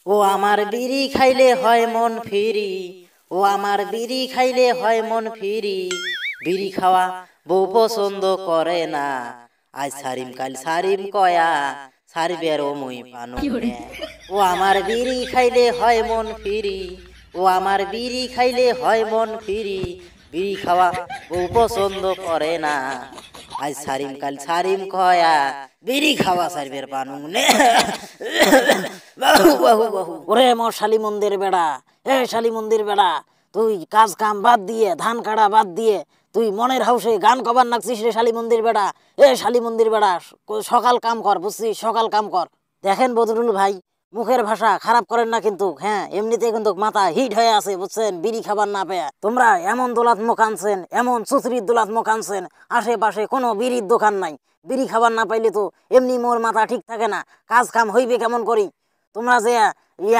ও আমার বিড়ি খাইলে হয় মন ফিরি, ও আমার বিড়ি খাইলে হয় মন ফিরি। বিড়ি খাওয়া বউ পছন্দ করে না, আজ সারিম কাল সারিম কয়া সারিবের ও মুই পানু নে। ও আমার বিড়ি খাইলে হয় মন ফিরি, ও আমার বিড়ি খাইলে হয় মন ফিরি। বিড়ি খাওয়া বউ পছন্দ করে না, আজ সারিম কাল সারিম কয়া বিড়ি খাওয়া সারিবের পানু নে। বাহু বাহু বাহু। ওরে মোর শালি মন্দির বেড়া, এ শালি মন্দির বেড়া, তুই কাজ কাম বাদ দিয়ে ধান কাটা বাদ দিয়ে তুই মনের হাউসে গান কবার নাকছিস রে শালি মন্দির বেড়া। এ শালি মন্দির বেড়া, সকাল কাম কর, বুঝছিস, সকাল কাম কর। দেখেন বদরুল ভাই, মুখের ভাষা খারাপ করেন না কিন্তু, হ্যাঁ এমনিতে কিন্তু মাথা হিট হয়ে আছে, বুঝছেন, বিড়ি খাবার না পেয়ে। তোমরা এমন দোলাত মুখ আনছেন, এমন চুচরির দোলাত মুখ আনছেন, আশেপাশে কোনো বিড়ির দোকান নাই। বিড়ি খাবার না পাইলে তো এমনি মোর মাথা ঠিক থাকে না, কাজ কাম হইবে কেমন করি। তোমরা যে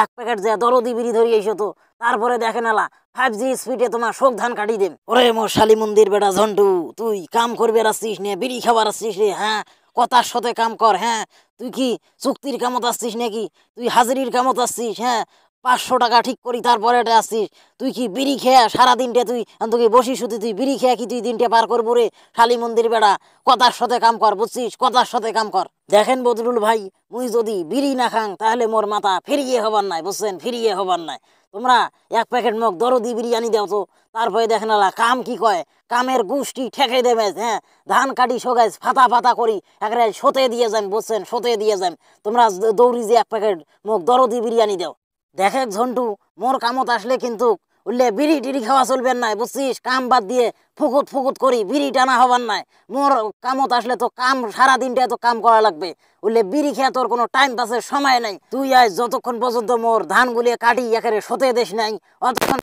এক প্যাকেট যে দরদি বিড়ি ধরিয়ে এসো তো, তারপরে দেখেন এলা 5G স্পিডে তোমার শোক ধান কাটি দেন। ওরে মোর শালি মন্দির বেটা ঝন্টু, তুই কাম করবে আসছিস নে, বিড়ি খাবার আসছিস রে, হ্যাঁ কথার সাথে কাম কর। হ্যাঁ তুই কি চুক্তির কামত আসছিস নাকি, তুই হাজিরির কামত আসছিস? হ্যাঁ 500 টাকা ঠিক করি তারপরে এটা আসছিস। তুই কি বিড়ি খেয়া সারা দিনটা তুই তুই বসি শুধু তুই বিড়ি খেয়া কি তুই দিনটা পার করবো রে শালি মন্দির বেড়া? কথার সাথে কাম কর, বুঝছিস, কথার সাথে কাম কর। দেখেন বদরুল ভাই, মুই যদি বিড়ি না খাং তাহলে মোর মাথা ফিরিয়ে হবার নাই, বুঝছেন, ফিরিয়ে হবার নাই। তোমরা এক প্যাকেট মগ দরদি বিরিয়ানি দাও তো, তারপরে দেখেন না কাম কি কয়, কামের গোষ্ঠী ঠেকে দেবে। হ্যাঁ ধান কাটি সোগাইজ ফাতা ফাতা করি একেবারে সতে দিয়ে যান, বুঝছেন, সতে দিয়ে যান। তোমরা দৌড়ি যে এক প্যাকেট মগ দরদি বিরিয়ানি দাও। দেখে ঝন্টু, মোর কামত আসলে কিন্তু উল্লে বিড়ি টিড়ি খাওয়া চলবেন নাই, বুঝছিস, কাম বাদ দিয়ে ফুকুত ফুকুত করি বিড়ি টানা হবার নাই। মোর কামত আসলে তো কাম সারা দিনটা তো কাম করা লাগবে, উল্লে বিড়ি খেয়ে তোর কোনো টাইম পাসের সময় নাই। তুই আজ যতক্ষণ পর্যন্ত মোর ধান গুলিয়ে কাটি একেবারে সতে দেশ নাই অতক্ষণ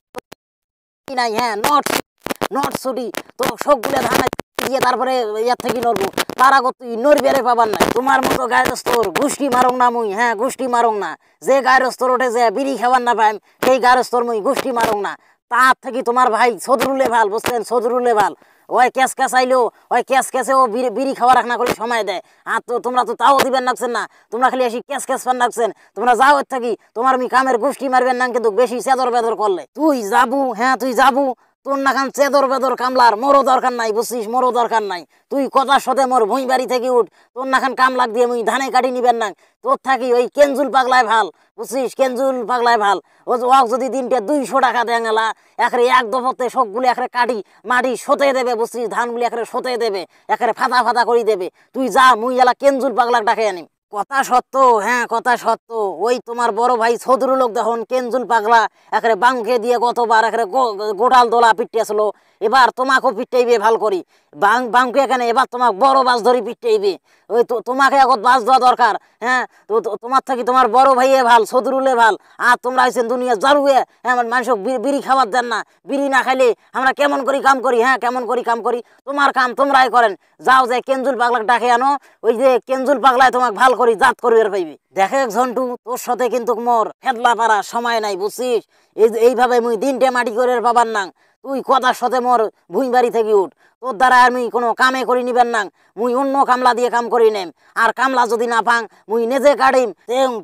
নাই। হ্যাঁ নট নট ছুটি তো সবগুলো ধান দিয়ে তারপরে ইয়ার থেকে নড়বো, তার আগত তুই নড়বেরে পাবার নাই। তোমার মতো গায়রস্তর গোষ্ঠী মারং না মুই, হ্যাঁ গোষ্ঠী মারং না। যে গায়রস্তর ওঠে যে বিড়ি খাবার না পাইম সেই গায়রস্তর মুই গোষ্ঠী মারং না। তার থেকে তোমার ভাই সদরুলে ভাল, বুঝছেন, সদরুলে ভাল। ওই ক্যাশ ক্যাশ আইলেও ওই ক্যাশ ক্যাশে ও বিড়ি খাওয়া রাখনা করে সময় দেয়। আর তো তোমরা তো তাও দিবেন নাকছেন না, তোমরা খালি আসি ক্যাশ ক্যাশ পান নাকছেন। তোমরা যাও এর থাকি, তোমার আমি কামের গোষ্ঠী মারবেন না কিন্তু বেশি চেদর বেদর করলে। তুই যাবু, হ্যাঁ তুই যাবু, তোর নাখান চেদর বেদর কামলার মোরও দরকার নাই, বুঝছিস, মোরও দরকার নাই। তুই কথার সাথে মোর ভুঁই বাড়ি থেকে উঠ, তোর নাখান কাম লাগ দিয়ে মুই ধানে কাটি নিবেন না। তোর থাকি ওই কেঞ্জুল পাগলায় ভাল, বুঝছিস, কেঞ্জুল পাগলায় ভাল। ও যদি দিনটা 200 টাকা দেয় গেলা একেবারে এক দফতে সবগুলি একেবারে কাটি মাটি সতে দেবে, বুঝছিস, ধানগুলি একেবারে সতে দেবে, একেবারে ফাতা ফাতা করি দেবে। তুই যা, মুই এলা কেঞ্জুল পাগলাক ডাকে আনিম। কথা সত্য, হ্যাঁ কথা সত্য। ওই তোমার বড় ভাই সদরু লোক দেখুন কেঞ্জুল পাগলা একেবারে বাংকে দিয়ে গতবার একেবারে গোটাল দোলা পিটিয়েছিল, এবার তোমাকেও পিটাইবে ভাল করি। বাংকে এখানে এবার তোমাকে বড় বাস ধরি পিটাইবে। ওই তোমাকে এখন বাস দেওয়া দরকার। হ্যাঁ তো তোমার থাকি তোমার বড় ভাইয়ে ভাল, সদরুলে ভাল। আর তোমরা হয়েছেন দুনিয়া জারুয়ে, হ্যাঁ মানুষক বিড়ি খাবার দেন না। বিড়ি না খাইলে আমরা কেমন করি কাম করি, হ্যাঁ কেমন করি কাম করি। তোমার কাম তোমরাই করেন, যাও যে কেঞ্জুল পাগলাক ডাকে আনো, ওই যে কেঞ্জুল পাগলায় তোমাকে ভাল করি জাত করি আর পাইবি। দেখে ঝন্টু, তোর সাথে কিন্তু মোর ফেদলা পারা সময় নাই, বুঝছিস, এইভাবে মুই দিনটে মাটি করে পাবার না। তুই কথার সাথে মোর ভুঁই বাড়ি থেকে উঠ, তোর দ্বারা আমি কোনো কামে করি নিবেন না। মুই অন্য কামলা দিয়ে কাম করি নেম, আর কামলা যদি না পাং মুই নিজে কাটিম।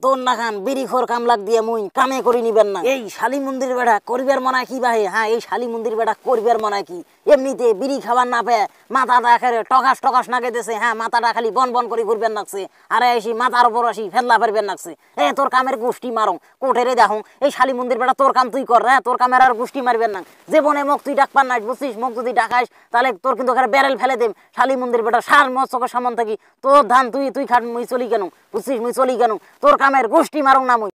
তোর না খান বিড়িখোর কামলাক দিয়ে মুই কামে করি নিবেন না। এই শালি মন্দির বেড়া করিবার মনে কি বাহে, হ্যাঁ এই শালি মন্দির বেড়া করিবার মনে কি? এমনিতে বিড়ি খাবার না পেয়ে মাথাটা একেবারে টকাস টকাস নাগেতেছে, হ্যাঁ মাথাটা খালি বন বন করে ঘুরবেন নাকছে, আর এসি মাথার উপর আসি ফেদলা ফেরবেন নাকছে। তোর কামের গোষ্ঠী মারং কোঠেরে দেখো, এই শালি মন্দির বেড়া তোর কাম তুই কর, হ্যাঁ তোর কামের আর গোষ্ঠী মারবেন না। জীবনে মুখ তুই ডাকপার নাই, বুঝছিস, মুখ যদি ডাকাস তাহলে তোর কিন্তু এখানে বেরেল ফেলে দেম। শালি মন্দির বেটা সার মস্তকের সামন থাকি তোর ধান তুই তুই খাট, মুই চলি কেন, বুঝছিস, মুই চলি কেন, তোর কামের গোষ্ঠী মারং না মুই।